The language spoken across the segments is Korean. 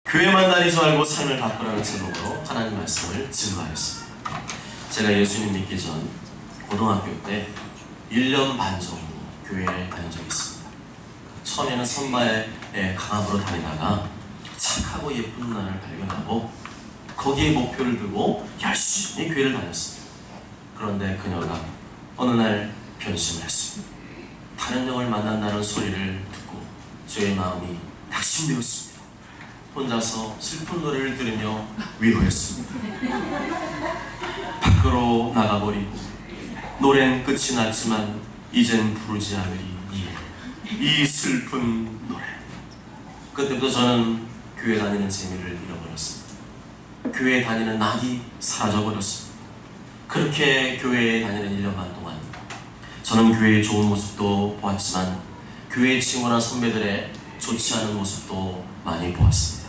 교회만 다니지 말고 삶을 바꾸라는 제목으로 하나님 말씀을 증거하였습니다. 제가 예수님 믿기 전 고등학교 때 1년 반 정도 교회에 다닌 적이 있습니다. 처음에는 선마의 강압으로 다니다가 착하고 예쁜 누나를 발견하고 거기에 목표를 두고 열심히 교회를 다녔습니다. 그런데 그녀가 어느 날 변심을 했습니다. 다른 영을 만난다는 소리를 듣고 저의 마음이 낙심되었습니다. 혼자서 슬픈 노래를 들으며 위로했습니다. 밖으로 나가버리고 노래는 끝이 났지만 이젠 부르지 않으리 이 슬픈 노래. 그때부터 저는 교회 다니는 재미를 잃어버렸습니다. 교회 다니는 낙이 사라져버렸습니다. 그렇게 교회에 다니는 1년 반 동안 저는 교회의 좋은 모습도 보았지만 교회 친구나 선배들의 좋지 않은 모습도 많이 보았습니다.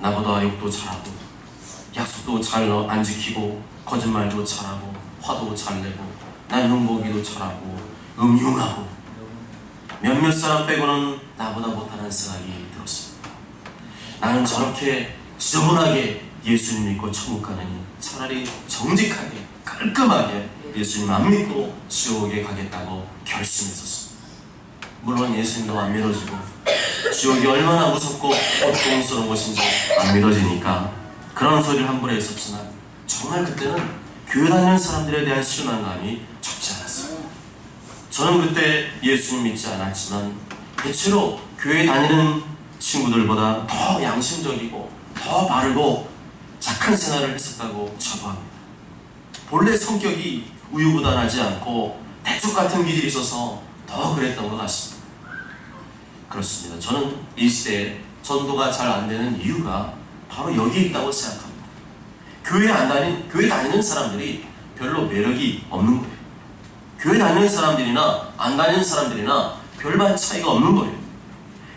나보다 욕도 잘하고 약속도 잘 안 지키고 거짓말도 잘하고 화도 잘 내고 남용 보기도 잘하고 음흉하고 몇몇 사람 빼고는 나보다 못하는 생각이 들었습니다. 나는 저렇게 지저분하게 예수님 믿고 천국 가느니 차라리 정직하게 깔끔하게 예수님 안 믿고 지옥에 가겠다고 결심했었습니다. 물론 예수님도 안 믿어지고 지옥이 얼마나 무섭고 고통스러운 것인지 안 믿어지니까 그런 소리를 함부로 했었지만 정말 그때는 교회 다니는 사람들에 대한 실망감이 적지 않았습니다. 저는 그때 예수님 믿지 않았지만 대체로 교회 다니는 친구들보다 더 양심적이고 더 바르고 착한 생활을 했었다고 자부합니다. 본래 성격이 우유부단하지 않고 대쪽 같은 기질이 있어서 더 그랬던 것 같습니다. 그렇습니다. 저는 이 시대에 전도가 잘 안 되는 이유가 바로 여기에 있다고 생각합니다. 교회 다니는 사람들이 별로 매력이 없는 거예요. 교회 다니는 사람들이나 안 다니는 사람들이나 별반 차이가 없는 거예요.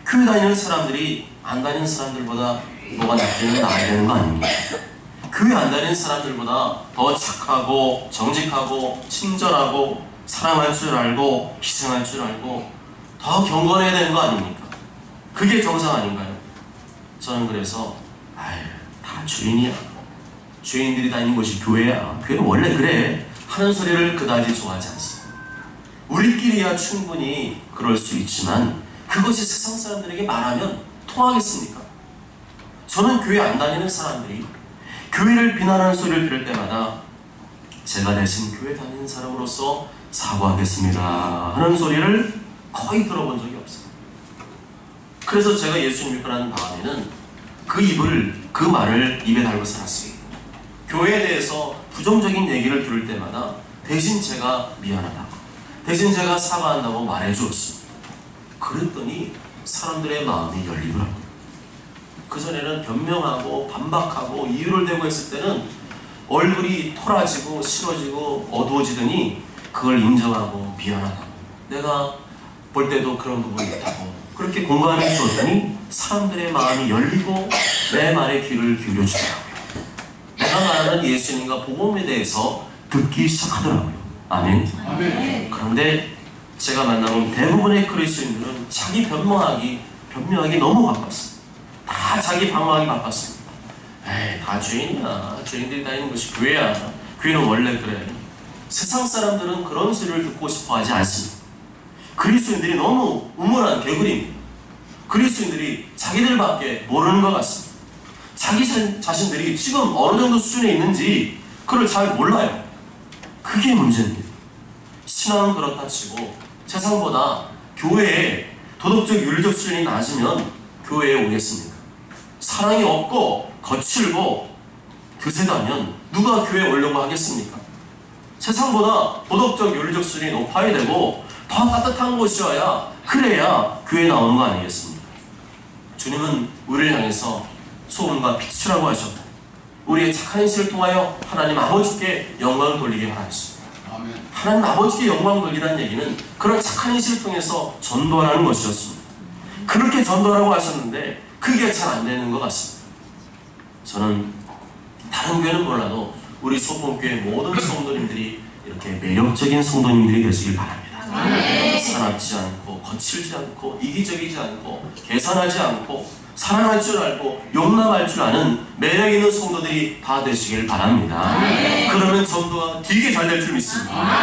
교회 다니는 사람들이 안 다니는 사람들보다 뭐가 낫게는 나아야 되는 거 아닙니까? 교회 안 다니는 사람들보다 더 착하고 정직하고 친절하고 사랑할 줄 알고 희생할 줄 알고 더 경건해야 되는 거 아닙니까? 그게 정상 아닌가요? 저는 그래서 다 죄인이야. 죄인들이 다니는 곳이 교회야. 교회는 원래 그래. 하는 소리를 그다지 좋아하지 않습니다. 우리끼리야 충분히 그럴 수 있지만 그것이 세상 사람들에게 말하면 통하겠습니까? 저는 교회 안 다니는 사람들이 교회를 비난하는 소리를 들을 때마다 제가 대신 교회 다니는 사람으로서 사과하겠습니다 하는 소리를 거의 들어본 적이 없어요. 그래서 제가 예수님 믿고 난 다음에는 그 말을 입에 달고 살았습니다. 교회에 대해서 부정적인 얘기를 들을 때마다 대신 제가 미안하다고 대신 제가 사과한다고 말해주었습니다. 그랬더니 사람들의 마음이 열리더라고요. 그전에는 변명하고 반박하고 이유를 대고 했을 때는 얼굴이 토라지고 싫어지고 어두워지더니 그걸 인정하고 미안하다고 내가 볼 때도 그런 부분이 있다고 그렇게 공감해 주었더니 사람들의 마음이 열리고 내 말에 귀를 기울여주더라고요. 내가 말하는 예수님과 복음에 대해서 듣기 시작하더라고요. 아멘. 아멘. 그런데 제가 만나본 대부분의 그리스도인들은 자기 변명하기 너무 바빴습니다. 다 자기 방어하기 바빴습니다. 다 죄인이야. 죄인들이 다니는 것이 교회야. 교회는 원래 그래. 세상 사람들은 그런 소리를 듣고 싶어 하지 않습니다. 그리스도인들이 너무 우물한 개구리입니다. 그리스도인들이 자기들밖에 모르는 것 같습니다. 자기 자신들이 지금 어느 정도 수준에 있는지 그걸 잘 몰라요. 그게 문제입니다. 신앙은 그렇다 치고 세상보다 교회에 도덕적 윤리적 수준이 낮으면 교회에 오겠습니까? 사랑이 없고 거칠고 드세다면 누가 교회에 오려고 하겠습니까? 세상보다 도덕적 윤리적 수준이 높아야 되고 더 따뜻한 곳이어야 그래야 교회에 나오는 거 아니겠습니까? 주님은 우리를 향해서 소금과 빛이라고 하셨고 우리의 착한 인생을 통하여 하나님 아버지께 영광을 돌리게 하셨습니다. 하나님 아버지께 영광을 돌리라는 얘기는 그런 착한 인생을 통해서 전도하라는 것이었습니다. 그렇게 전도하라고 하셨는데 그게 잘 안 되는 것 같습니다. 저는 다른 교회는 몰라도 우리 소품교회 모든 성도님들이 이렇게 매력적인 성도님들이 되시길 바랍니다. 사납지 않고 거칠지 않고 이기적이지 않고 계산하지 않고 사랑할 줄 알고 용납할 줄 아는 매력 있는 성도들이 다 되시길 바랍니다. 그러면 전도가 되게 잘 될 줄 믿습니다.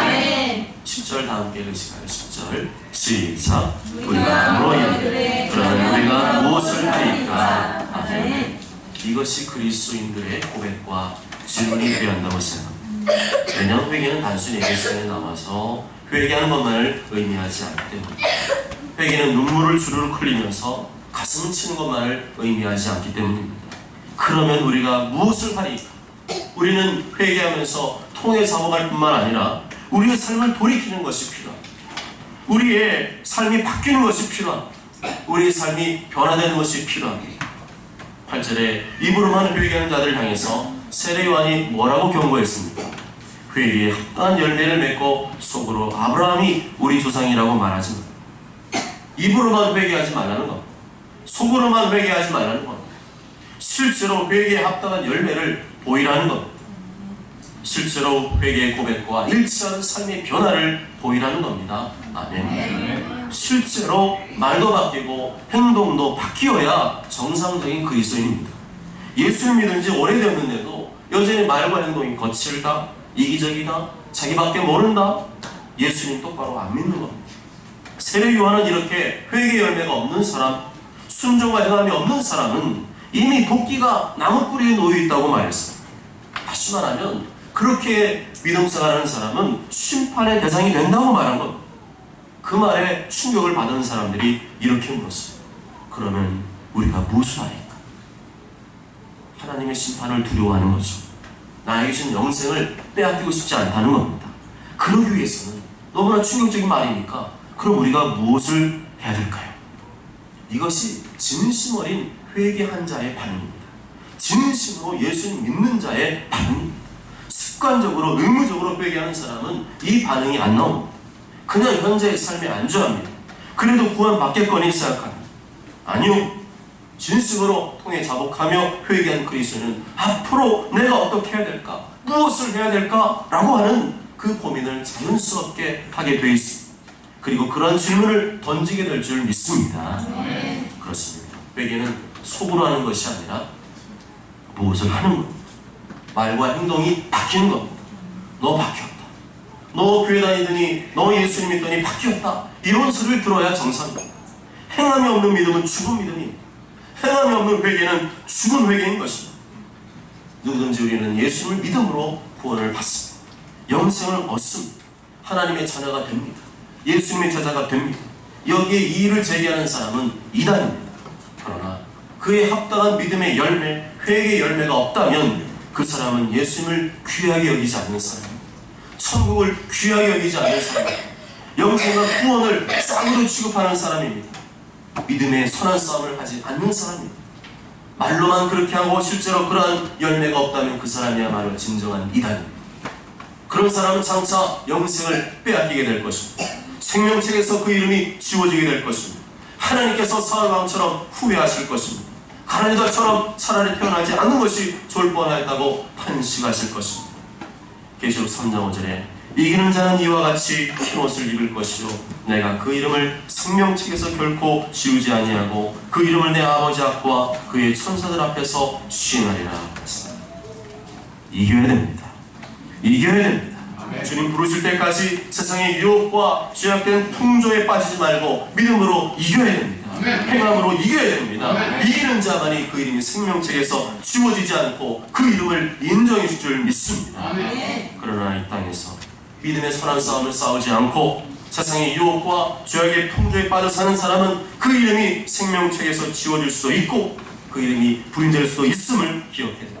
10절 다 함께 읽으실까요? 10절 시작. 우리가 물어야 돼. 그러면 우리가 무엇을 하리까? 아멘. 이것이 그리스도인들의 고백과 질문이 되어야 한다고 생각합니다. 왜냐하면 회개는 단순히 예배시간에 나와서 회개하는 것만을 의미하지 않기 때문에, 회개는 눈물을 주르륵 흘리면서 가슴 치는 것만을 의미하지 않기 때문입니다. 그러면 우리가 무엇을 하리까? 우리는 회개하면서 통해 잡아갈 뿐만 아니라 우리의 삶을 돌이키는 것이 필요합니다. 우리의 삶이 바뀌는 것이 필요합니다. 우리의 삶이 변화되는 것이 필요합니다. 8절에 입으로만 회개하는 자들을 향해서 세례 요한이 뭐라고 경고했습니까? 회개에 합당한 열매를 맺고 속으로 아브라함이 우리 조상이라고 말하지 마. 입으로만 회개하지 말라는 것, 속으로만 회개하지 말라는 것, 실제로 회개에 합당한 열매를 보이라는 것, 실제로 회개의 고백과 일치하는 삶의 변화를 보이라는 겁니다. 아멘. 실제로 말도 바뀌고 행동도 바뀌어야 정상적인 그리스도인입니다. 예수를 믿은 지 오래되었는데도 여전히 말과 행동이 거칠다, 이기적이다, 자기밖에 모른다, 예수님 똑바로 안 믿는 겁니다. 세례 요한은 이렇게 회개 열매가 없는 사람, 순종과 행함이 없는 사람은 이미 도끼가 나무뿌리에 놓여 있다고 말했습니다. 다시 말하면 그렇게 믿음생활하는 사람은 심판의 대상이 된다고 말한 것. 그 말에 충격을 받은 사람들이 이렇게 물었어요. 그러면 우리가 무엇을 하리까? 하나님의 심판을 두려워하는 거죠. 나에게 주신 영생을 빼앗기고 싶지 않다는 겁니다. 그러기 위해서는 너무나 충격적인 말이니까 그럼 우리가 무엇을 해야 될까요? 이것이 진심 어린 회개한 자의 반응입니다. 진심으로 예수님 믿는 자의 반응입니다. 습관적으로 의무적으로 회개하는 사람은 이 반응이 안 나옵니다. 그냥 현재의 삶에 안주합니다. 그래도 구원받겠거니 생각합니다. 아니요. 진심으로 통해 자복하며 회개한 그리스도는 앞으로 내가 어떻게 해야 될까? 무엇을 해야 될까? 라고 하는 그 고민을 자연스럽게 하게 되어 있습니다. 그리고 그런 질문을 던지게 될 줄 믿습니다. 그렇습니다. 회개는 속으로 하는 것이 아니라 무엇을 하는 것, 말과 행동이 바뀌는 겁니다. 너 바뀌었다. 너 교회 다니더니, 너 예수님 믿더니 바뀌었다. 이런 소리를 들어야 정상입니다. 행함이 없는 믿음은 죽은 믿음입니다. 행함이 없는 회개는 죽은 회개인 것입니다. 누구든지 우리는 예수님을 믿음으로 구원을 받습니다. 영생을 얻습니다. 하나님의 자녀가 됩니다. 예수님의 제자가 됩니다. 여기에 이의를 제기하는 사람은 이단입니다. 그러나 그에 합당한 믿음의 열매, 회개의 열매가 없다면 그 사람은 예수님을 귀하게 여기지 않는 사람입니다. 천국을 귀하게 여기지 않는 사람입니다. 영생과 구원을 쌍으로 취급하는 사람입니다. 믿음의 선한 싸움을 하지 않는 사람입니다. 말로만 그렇게 하고 실제로 그러한 열매가 없다면 그 사람이야말로 진정한 이단입니다. 그런 사람은 장차 영생을 빼앗기게 될 것입니다. 생명책에서 그 이름이 지워지게 될 것입니다. 하나님께서 사울왕처럼 후회하실 것입니다. 가난이다처럼 차라리 태어나지 않는 것이 좋을 뻔하였다고 탄식하실 것입니다. 계시록 3장 5절에 이기는 자는 이와 같이 흰옷을 입을 것이요 내가 그 이름을 생명책에서 결코 지우지 아니하고 그 이름을 내 아버지 앞과 그의 천사들 앞에서 시인하리라 했습니다. 이겨야 됩니다. 이겨야 됩니다. 주님 부르실 때까지 세상의 유혹과 죄악된 풍조에 빠지지 말고 믿음으로 이겨야 됩니다. 행함으로 이겨야 됩니다. 이기는 자만이 그 이름이 생명책에서 지워지지 않고 그 이름을 인정해 줄 줄 믿습니다. 그러나 이 땅에서 믿음의 선한 싸움을 싸우지 않고 세상의 유혹과 죄악의 풍조에 빠져 사는 사람은 그 이름이 생명책에서 지워질 수도 있고 그 이름이 부인될 수도 있음을 기억해야 됩니다.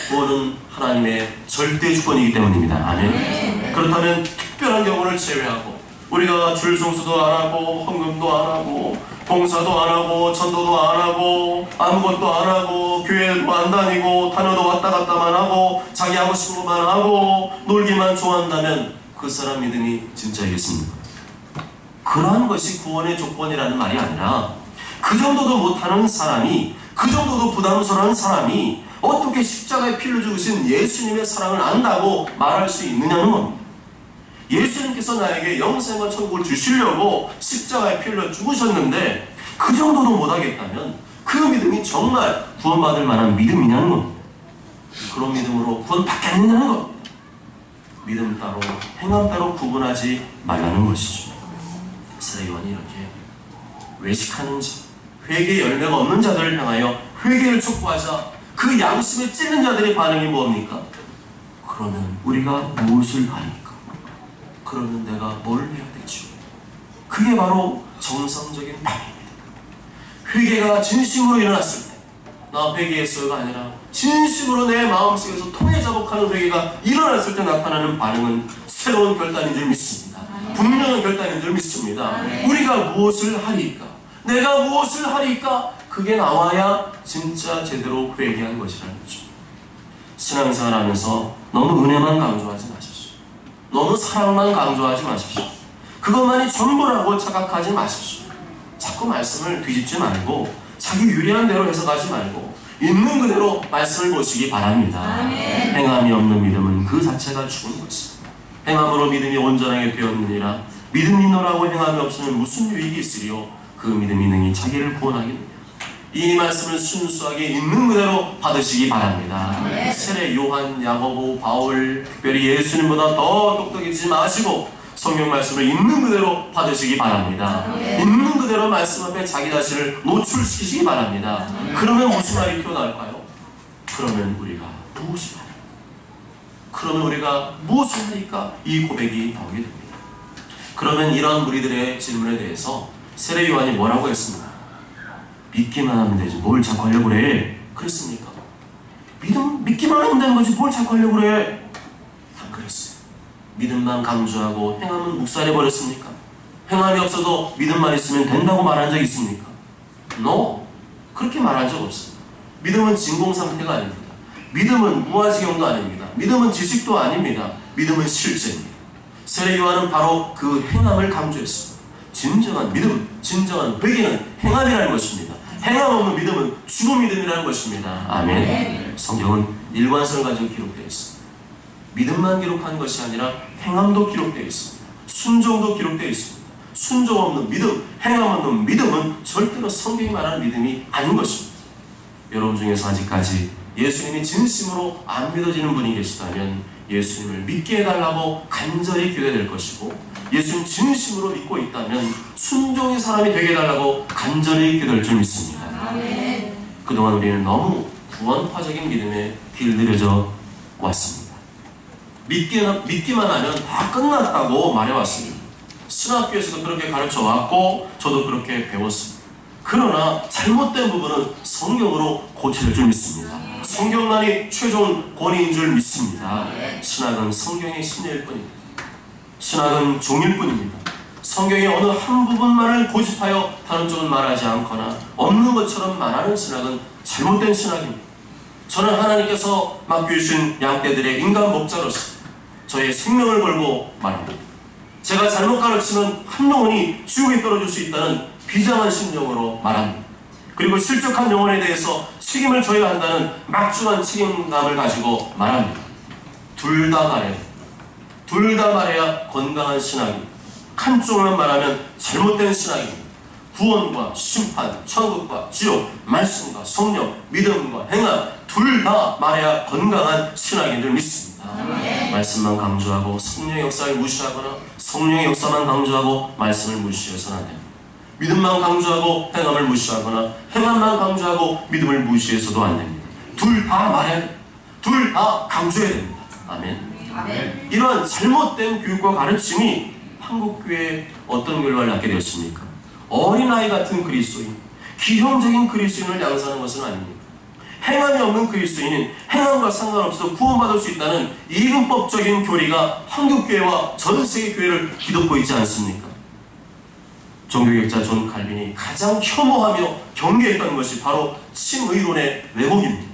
구원은 하나님의 절대 주권이기 때문입니다. 아멘. 그렇다면 특별한 경우를 제외하고 우리가 줄성수도 안 하고 헌금도 안 하고 봉사도 안 하고 전도도 안 하고 아무것도 안 하고 교회도 안 다니고 단어도 왔다 갔다만 하고 자기 하고 싶은 것만 하고 놀기만 좋아한다면 그 사람 믿음이 진짜이겠습니까? 그러한 것이 구원의 조건이라는 말이 아니라 그 정도도 못하는 사람이, 그 정도도 부담스러운 사람이 어떻게 십자가에 피를 죽으신 예수님의 사랑을 안다고 말할 수 있느냐는 겁니다. 예수님께서 나에게 영생과 천국을 주시려고 십자가에 피를 죽으셨는데 그 정도도 못하겠다면 그 그 믿음이 정말 구원받을 만한 믿음이냐는 겁니다. 그런 믿음으로 구원받겠느냐는 겁니다. 믿음 따로 행함 따로 구분하지 말라는 것이죠. 세례 요한이 이렇게 외식하는지 회개의 열매가 없는 자들을 향하여 회개를 촉구하자 그 양심에 찔린 자들의 반응이 뭡니까? 그러면 우리가 무엇을 하니까? 그러면 내가 뭘 해야 되죠? 그게 바로 정상적인 답입니다. 회개가 진심으로 일어났을 때, 나 회개했어요가 아니라 진심으로 내 마음속에서 통해자복하는 회개가 일어났을 때 나타나는 반응은 새로운 결단인 줄 믿습니다. 분명한 결단인 줄 믿습니다. 우리가 무엇을 하리까? 내가 무엇을 하리까? 그게 나와야 진짜 제대로 회개한 것이라는 거죠. 신앙생활 하면서 너무 은혜만 강조하지 마십시오. 너무 사랑만 강조하지 마십시오. 그것만이 전부라고 착각하지 마십시오. 자꾸 말씀을 뒤집지 말고 자기 유리한 대로 해석하지 말고 있는 그대로 말씀을 보시기 바랍니다. 행함이 없는 믿음은 그 자체가 죽은 것입니다. 행함으로 믿음이 온전하게 되었느니라. 믿음이 있노라고 행함이 없으면 무슨 유익이 있으리요? 그 믿음이 능히 자기를 구원하겠느냐. 이 말씀을 순수하게 있는 그대로 받으시기 바랍니다. 세례 요한, 야고보, 바울, 특별히 예수님보다 더 똑똑해지지 마시고 성경 말씀을 있는 그대로 받으시기 바랍니다. 있는 그대로 말씀 앞에 자기 자신을 노출시키시기 바랍니다. 그러면 무슨 말이 튀어나올까요? 그러면 우리가 무엇을 하니까? 그러면 우리가 무엇을 하니까? 이 고백이 나오게 됩니다. 그러면 이러한 무리들의 질문에 대해서 세례 요한이 뭐라고 했습니까? 믿기만 하면 되지 뭘 자꾸 하려고 그래? 그랬습니까? 믿기만 하면 되는 거지 뭘 자꾸 하려고 그래? 다 그랬어요. 믿음만 강조하고 행함은 묵살해버렸습니까? 행함이 없어도 믿음만 있으면 된다고 말한 적 있습니까? No! 그렇게 말한 적 없습니다. 믿음은 진공상태가 아닙니다. 믿음은 무아지경도 아닙니다. 믿음은 지식도 아닙니다. 믿음은 실제입니다. 세례 요한은 바로 그 행함을 강조했습니다. 진정한 믿음, 진정한 회개는 행함이라는 것입니다. 행함 없는 믿음은 죽은 믿음이라는 것입니다. 아멘. 성경은 일관성을 가지고 기록되어 있습니다. 믿음만 기록한 것이 아니라 행함도 기록되어 있습니다. 순종도 기록되어 있습니다. 순종 없는 믿음, 행함 없는 믿음은 절대로 성경이 말하는 믿음이 아닌 것입니다. 여러분 중에서 아직까지 예수님이 진심으로 안 믿어지는 분이 계시다면 예수님을 믿게 해달라고 간절히 기도될 것이고, 예수님 진심으로 믿고 있다면 순종의 사람이 되게 해달라고 간절히 기도할 줄 믿습니다. 아멘. 그동안 우리는 너무 구원파적인 믿음에 길들여져 왔습니다. 믿기만 하면 다 끝났다고 말해왔습니다. 신학교에서도 그렇게 가르쳐왔고 저도 그렇게 배웠습니다. 그러나 잘못된 부분은 성경으로 고쳐질 줄 믿습니다. 성경만이 최종 권위인 줄 믿습니다. 신학은 성경의 신뢰일 뿐입니다. 신학은 종일 뿐입니다. 성경의 어느 한 부분만을 고집하여 다른 쪽은 말하지 않거나 없는 것처럼 말하는 신학은 잘못된 신학입니다. 저는 하나님께서 맡겨주신 양떼들의 인간 목자로서 저의 생명을 걸고 말합니다. 제가 잘못 가르치면 한 영혼이 지옥에 떨어질 수 있다는 비장한 심정으로 말합니다. 그리고 실족한 영혼에 대해서 책임을 져야 한다는 막중한 책임감을 가지고 말합니다. 둘 다 말해야 됩니다. 둘 다 말해야 건강한 신학입니다. 한쪽만 말하면 잘못된 신학입니다. 구원과 심판, 천국과 지옥, 말씀과 성령, 믿음과 행함 둘 다 말해야 건강한 신학인 줄 믿습니다. 말씀만 강조하고 성령의 역사를 무시하거나 성령의 역사만 강조하고 말씀을 무시해서는 안 됩니다. 믿음만 강조하고 행함을 무시하거나 행함만 강조하고 믿음을 무시해서도 안 됩니다. 둘 다 말해야 됩니다. 둘 다 강조해야 됩니다. 아멘. 아멘. 이러한 잘못된 교육과 가르침이 한국교회에 어떤 결과를 낳게 되었습니까? 어린아이 같은 그리스도인, 기형적인 그리스도인을 양산하는 것은 아닙니까? 행함이 없는 그리스도인은 행함과 상관없어 구원받을 수 있다는 이분법적인 교리가 한국교회와 전 세계 교회를 뒤덮고 있지 않습니까? 종교개혁자 존 칼빈이 가장 혐오하며 경계했던 것이 바로 친의론의 왜곡입니다.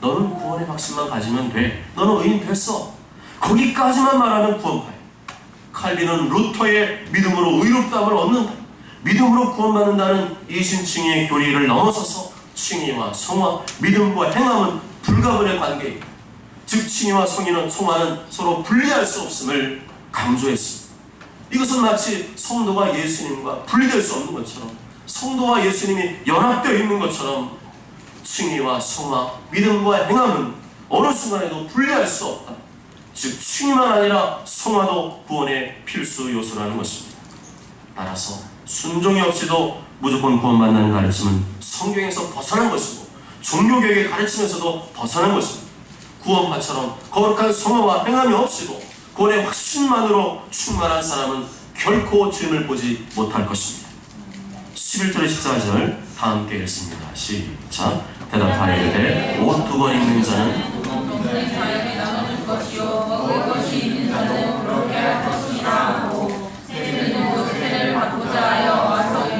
너는 구원의 확신만 가지면 돼. 너는 의인 됐어. 거기까지만 말하는 구원파예요. 칼빈은 루터의 믿음으로 의롭다함을 얻는다, 믿음으로 구원받는다는 이신칭의의 교리를 넘어서서 칭의와 성화, 믿음과 행함은 불가분의 관계입니다. 즉 칭의와 성화는 서로 분리할 수 없음을 강조했습니다. 이것은 마치 성도가 예수님과 분리될 수 없는 것처럼 성도와 예수님이 연합되어 있는 것처럼 칭의와 성화, 믿음과 행함은 어느 순간에도 분리할 수 없다. 즉 칭의만 아니라 성화도 구원의 필수 요소라는 것입니다. 따라서 순종이 없이도 무조건 구원받는 가르침은 성경에서 벗어난 것이고 종교개혁의 가르침에서도 벗어난 것입니다. 구원파처럼 거룩한 성화와 행함이 없이도 구원의 확신만으로 충만한 사람은 결코 주님을 보지 못할 것입니다. 11절에 14절 다 함께 읽습니다. 시작. 대답하여 옷 2번 입는 자는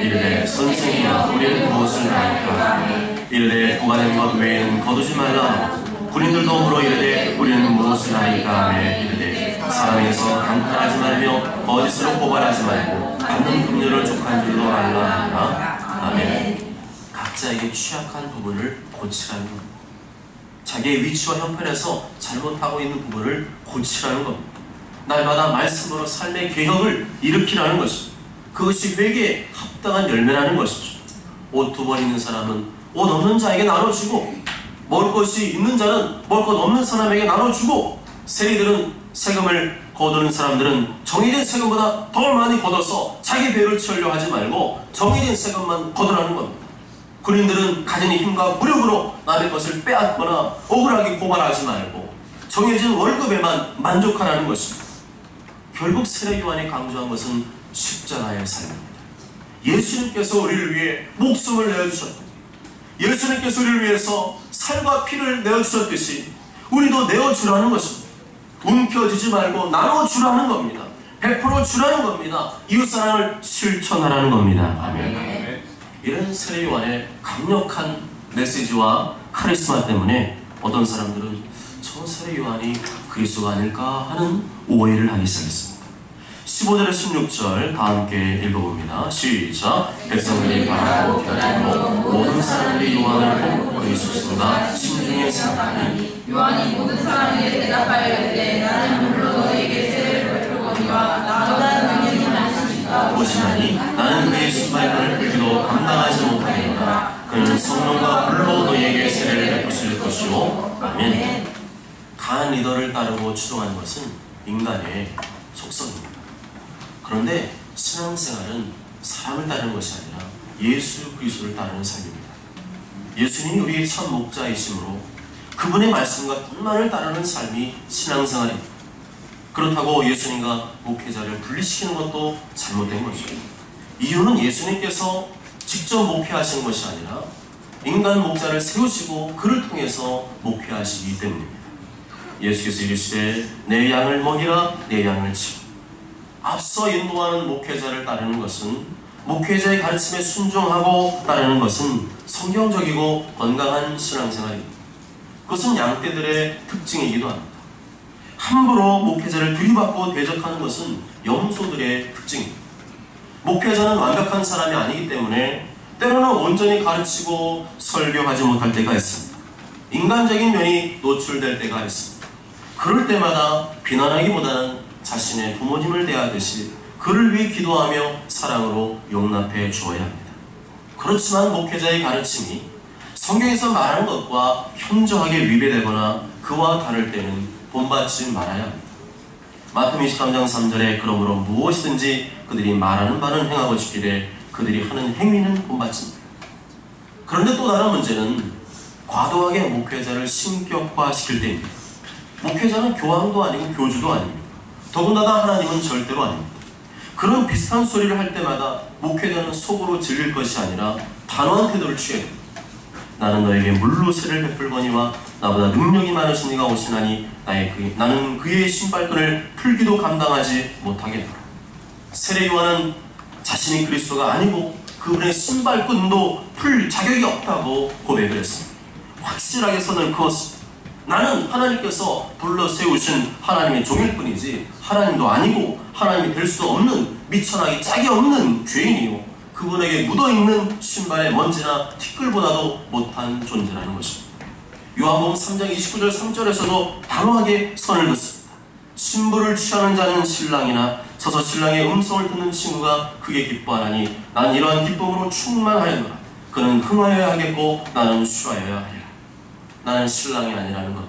이르되 선생이여 우리는 무엇을 하니까 이르되 보관된 것 외에는 거두지 말라. 군인들도 물어 이르되 우리는 무엇을 하니까 이르되 사람에게서 강탈하지 말며 거짓으로 고발하지 말고 받는 금료를 족한 줄도 알라 하니라. 아멘. 각자에게 취약한 부분을 고치라는 겁니다. 자기의 위치와 형편에서 잘못하고 있는 부분을 고치라는 겁니다. 날마다 말씀으로 삶의 개혁을 일으키라는 것입니다. 그것이 회개에 합당한 열매라는 것이죠. 옷 2번 입는 사람은 옷 없는 자에게 나눠주고, 먹을 것이 있는 자는 먹을 것 없는 사람에게 나눠주고, 세리들은 세금을 거두는 사람들은 정해진 세금보다 더 많이 걷어서 자기 배를 채우려 하지 말고 정해진 세금만 거두라는 겁니다. 군인들은 가진 힘과 무력으로 남의 것을 빼앗거나 억울하게 고발하지 말고 정해진 월급에만 만족하라는 것입니다. 결국 세례 요한이 강조한 것은 십자가의 삶입니다. 예수님께서 우리를 위해 목숨을 내어주셨고, 예수님께서 우리를 위해서 살과 피를 내어주셨듯이 우리도 내어주라는 것입니다. 움켜쥐지 말고 나눠주라는 겁니다. 100% 주라는 겁니다. 이웃사랑을 실천하라는 겁니다. 아멘. 이런 세례 요한의 강력한 메시지와 카리스마 때문에 어떤 사람들은 저 세례 요한이 그리스도가 아닐까 하는 오해를 하기 시작했습니다. 15절에 16절 다 함께 읽어봅니다. 시작. 백성들이 바라고 기다리고 모든 사람들이 요한을 보고 그리스도가 심중에 생각하니 요한이 모든 사람에게 대답하여 이르되 나는 물로 너희에게 세례를 베풀거니와 나보다 능력이 많으시니까 보시나니 나는 그의 신발끈을 풀기도 감당하지 못하겠노라. 그는 성령과 불로 너희에게 세례를 베푸실 것이요. 아멘. 강한 리더를 따르고 추종하는 것은 인간의 속성입니다. 그런데 신앙생활은 사람을 따르는 것이 아니라 예수 그리스도를 따르는 삶입니다. 예수님이 우리의 참 목자이시므로 그분의 말씀과 뜻만을 따르는 삶이 신앙생활입니다. 그렇다고 예수님과 목회자를 분리시키는 것도 잘못된 거죠. 이유는 예수님께서 직접 목회하신 것이 아니라 인간 목자를 세우시고 그를 통해서 목회하시기 때문입니다. 예수께서 이르시되 내 양을 먹이라 내 양을 치고, 앞서 인도하는 목회자를 따르는 것은, 목회자의 가르침에 순종하고 따르는 것은 성경적이고 건강한 신앙생활입니다. 그것은 양떼들의 특징이기도 합니다. 함부로 목회자를 들이받고 대적하는 것은 염소들의 특징입니다. 목회자는 완벽한 사람이 아니기 때문에 때로는 온전히 가르치고 설교하지 못할 때가 있습니다. 인간적인 면이 노출될 때가 있습니다. 그럴 때마다 비난하기보다는 자신의 부모님을 대하듯이 그를 위해 기도하며 사랑으로 용납해 주어야 합니다. 그렇지만 목회자의 가르침이 성경에서 말하는 것과 현저하게 위배되거나 그와 다를 때는 본받지 말아야 합니다. 마태복음 23장 3절에 그러므로 무엇이든지 그들이 말하는 바는 행하고 지키되 그들이 하는 행위는 본받습니다. 그런데 또 다른 문제는 과도하게 목회자를 신격화시킬 때입니다. 목회자는 교황도 아니고 교주도 아닙니다. 더군다나 하나님은 절대로 아닙니다. 그런 비슷한 소리를 할 때마다 목회자는 속으로 즐길 것이 아니라 단호한 태도를 취해야 됩니다. 나는 너에게 물로 세례를 베풀거니와 나보다 능력이 많으신 이가 오시나니 나는 그의 신발끈을 풀기도 감당하지 못하겠노라. 세례 요한은 자신이 그리스도가 아니고 그분의 신발끈도 풀 자격이 없다고 고백을 했습니다. 확실하게 선을 그었습니다. 나는 하나님께서 불러 세우신 하나님의 종일 뿐이지 하나님도 아니고 하나님이 될 수도 없는 미천하기 짝이 없는 죄인이요, 그분에게 묻어있는 신발의 먼지나 티끌보다도 못한 존재라는 것입니다. 요한복음 3장 29절 3절에서도 단호하게 선을 긋습니다. 신부를 취하는 자는 신랑이나 서서 신랑의 음성을 듣는 친구가 크게 기뻐하나니 난 이러한 기쁨으로 충만하였노라. 그는 흥하여야 하겠고 나는 쉬어야 하리라. 나는 신랑이 아니라는 것,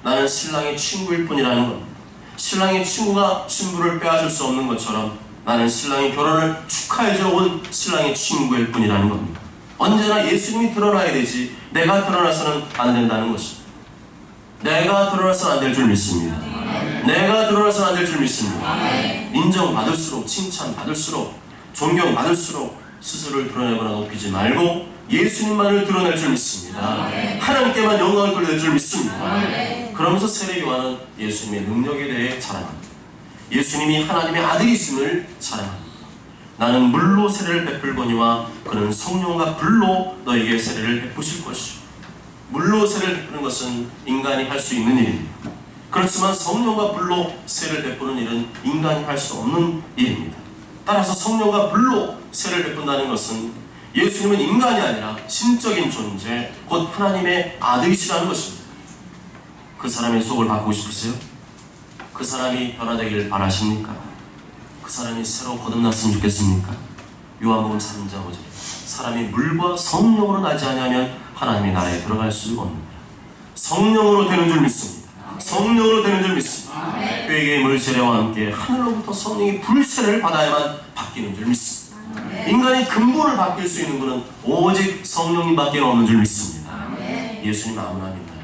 나는 신랑의 친구일 뿐이라는 것. 신랑의 친구가 신부를 빼앗을 수 없는 것처럼 나는 신랑의 결혼을 축하해주러 온 신랑의 친구일 뿐이라는 겁니다. 언제나 예수님이 드러나야 되지 내가 드러나서는 안 된다는 것입니다. 내가 드러나서는 안 될 줄 믿습니다. 내가 드러나서는 안 될 줄 믿습니다. 인정받을수록, 칭찬받을수록, 존경받을수록 스스로를 드러내거나 높이지 말고 예수님만을 드러낼 줄 믿습니다. 하나님께만 영광을 돌릴 줄 믿습니다. 그러면서 세례 요한은 예수님의 능력에 대해 자랑합니다. 예수님이 하나님의 아들이심을 자랑합니다. 나는 물로 세례를 베풀거니와 그는 성령과 불로 너에게 세례를 베푸실 것이요. 물로 세례를 베푸는 것은 인간이 할 수 있는 일입니다. 그렇지만 성령과 불로 세례를 베푸는 일은 인간이 할 수 없는 일입니다. 따라서 성령과 불로 세례를 베푼다는 것은 예수님은 인간이 아니라 신적인 존재, 곧 하나님의 아들이시라는 것입니다. 그 사람의 속을 바꾸고 싶으세요? 그 사람이 변화되기를 바라십니까? 그 사람이 새로 거듭났으면 좋겠습니까? 요한복음 3장 5절 사람이 물과 성령으로 나지 아니하면 하나님의 나라에 들어갈 수 없느니라. 성령으로 되는 줄 믿습니다. 성령으로 되는 줄 믿습니다. 회개의 물 세례와 함께 하늘로부터 성령이 불세례를 받아야만 바뀌는 줄 믿습니다. 인간의 근본을 바뀔 수 있는 분은 오직 성령님밖에 없는 줄 믿습니다. 예수님 아무나 믿나요?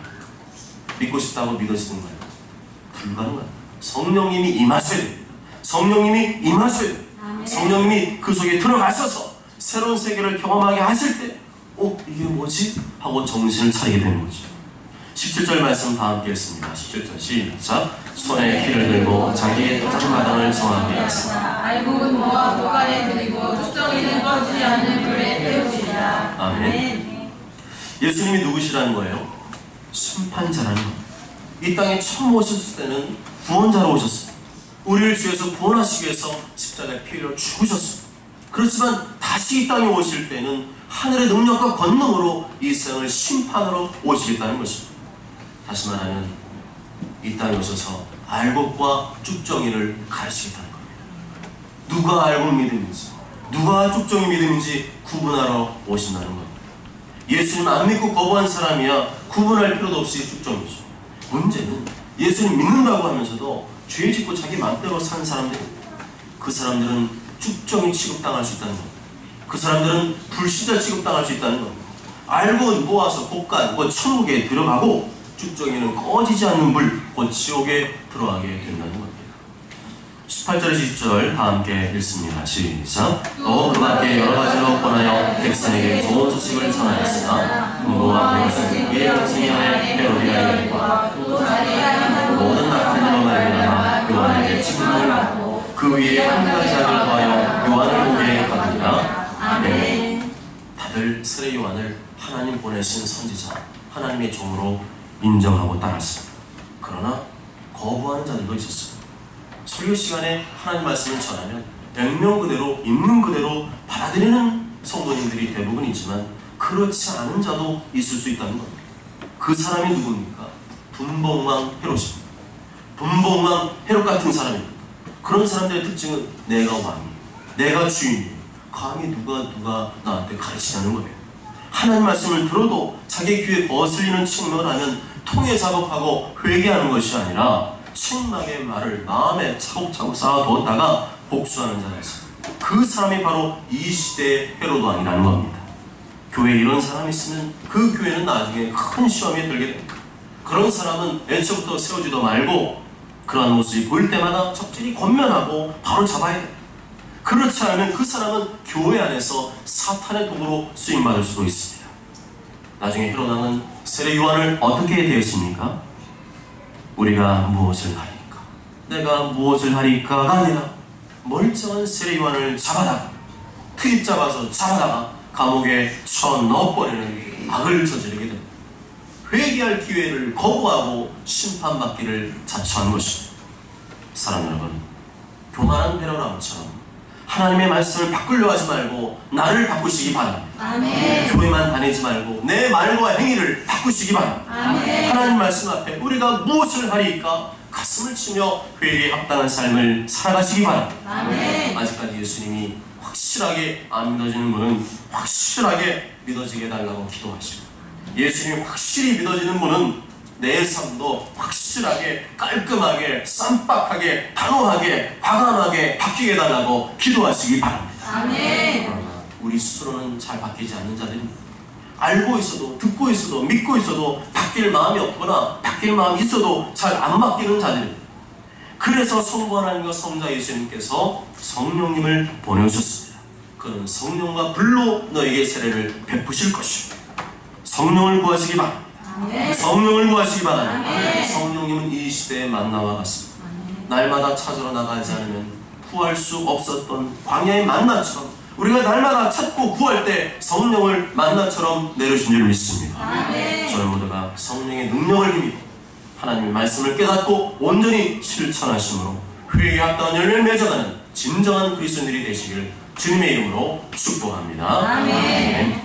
믿고 싶다고 믿어지는가요? 불가능합니다. 성령님이 임하셔야 됩니다. 성령님이 임하셔야 됩니다. 성령님이 그 속에 들어가셔서 새로운 세계를 경험하게 하실 때 이게 뭐지? 하고 정신을 차리게 되는 거죠. 17절 말씀 다 함께 읽습니다. 17절 시작. 손에 키를 들고 자기의 작은 마당을 정하게 하시라. 알곡은 모아 보관에 드리고 축정이는 꺼지지 않는 불에 태우시리라. 아멘. 예수님이 누구시라는 거예요? 심판자라는 거예요. 이 땅에 처음 오셨을 때는 구원자로 오셨어요. 우리를 죄에서 구원하시기 위해서 십자가에 피 흘려 죽으셨어요. 그렇지만 다시 이 땅에 오실 때는 하늘의 능력과 권능으로 이 세상을 심판으로 오시겠다는 것입니다. 다시 말하면 이 땅에 오셔서 알곡과 쭉정이를 가르치겠다는 겁니다. 누가 알곡 믿음인지 누가 쭉정이 믿음인지 구분하러 오신다는 겁니다. 예수님 안 믿고 거부한 사람이야 구분할 필요도 없이 쭉정이죠. 문제는 예수님 믿는다고 하면서도 죄 짓고 자기 마음대로 사는 사람들입니다. 그 사람들은 쭉정이 취급당할 수 있다는 겁니다. 그 사람들은 불신자 취급당할 수 있다는 겁니다. 알고 모아서 볶아 천국에 들어가고 쭉정이는 꺼지지 않는 불, 곧 지옥에 들어가게 된다는 겁니다. 18절 20절 다 함께 읽습니다. 시작. 또 그 밖에 여러 가지로 권하여 백성에게 좋은 소식을 전하였으나 분노와 백성은 그의 가슴이 안에 헤로디아에게와 모든 악한 일로 말미암아 요한에게 침노를 받고 그 위에 한 가지 악을 더하여 요한을 보게 하느니라. 아멘. 다들 세례 요한을 하나님 보내신 선지자, 하나님의 종으로 인정하고 따랐습니다. 그러나 거부하는 자들도 있었습니다. 설교 시간에 하나님 말씀을 전하면 명령 그대로 있는 그대로 받아들이는 성도님들이 대부분이지만 그렇지 않은 자도 있을 수 있다는 겁니다. 그 사람이 누굽니까? 분봉왕 헤롯입니다. 분봉왕 헤롯 같은 사람입니다. 그런 사람들의 특징은 내가 왕이에요. 내가 주인이에요. 감히 누가 나한테 가르치자는 거예요. 하나님 말씀을 들어도 자기 귀에 거슬리는 책망을 하면 통해 작업하고 회개하는 것이 아니라 책망의 말을 마음에 차곡차곡 쌓아두었다가 복수하는 자가 있습니다. 그 사람이 바로 이 시대의 헤롯 왕이라는 겁니다. 교회에 이런 사람이 있으면 그 교회는 나중에 큰 시험에 들게 됩니다. 그런 사람은 애초부터 세우지도 말고 그러한 모습이 보일 때마다 적절히 권면하고 바로 잡아야 됩니다. 그렇지 않으면 그 사람은 교회 안에서 사탄의 도구로 쓰임받을 수도 있습니다. 나중에 헤롯 왕은 세례 요한을 어떻게 대했습니까? 우리가 무엇을 하리까? 내가 무엇을 하리까가 아니라 멀쩡한 세례 요한을 잡아다가 트집 잡아서 잡아다가 감옥에 쳐넣어버리는 악을 저지르게 됩니다. 회개할 기회를 거부하고 심판받기를 자처한 것입니다. 사랑 여러분, 교만한 헤롯 왕처럼 하나님의 말씀을 바꾸려 하지 말고 나를 바꾸시기 바랍니다. 아멘. 교회만 다니지 말고 내 말과 행위를 바꾸시기 바랍니다. 아멘. 하나님 말씀 앞에 우리가 무엇을 하리까 가슴을 치며 회개에 합당한 삶을 살아가시기 바랍니다. 아멘. 아직까지 예수님이 확실하게 안 믿어지는 분은 확실하게 믿어지게 해달라고 기도하시고, 예수님이 확실히 믿어지는 분은 내 삶도 확실하게 깔끔하게 쌈박하게 단호하게 과감하게 바뀌게 해달라고 기도하시기 바랍니다. 아멘. 그러나 우리 스스로는 잘 바뀌지 않는 자들입니다. 알고 있어도 듣고 있어도 믿고 있어도 바뀔 마음이 없거나 바뀔 마음이 있어도 잘 안 바뀌는 자들입니다. 그래서 성부 하나님과 성자 예수님께서 성령님을 보내주셨습니다. 그는 성령과 불로 너에게 세례를 베푸실 것입니다. 성령을 구하시기 바랍니다. 아멘. 성령을 구하시기 바랍니다. 아멘. 성령님은 이 시대의 만나와 같습니다. 날마다 찾으러 나가지 않으면 구할 수 없었던 광야의 만나처럼 우리가 날마다 찾고 구할 때 성령을 만나처럼 내려주신 줄 믿습니다. 아멘. 저희 모두가 성령의 능력을 힘입고 하나님의 말씀을 깨닫고 온전히 실천하심으로 회개에 합당한 열매를 맺어가는 진정한 그리스도인들이 되시길 주님의 이름으로 축복합니다. 아멘.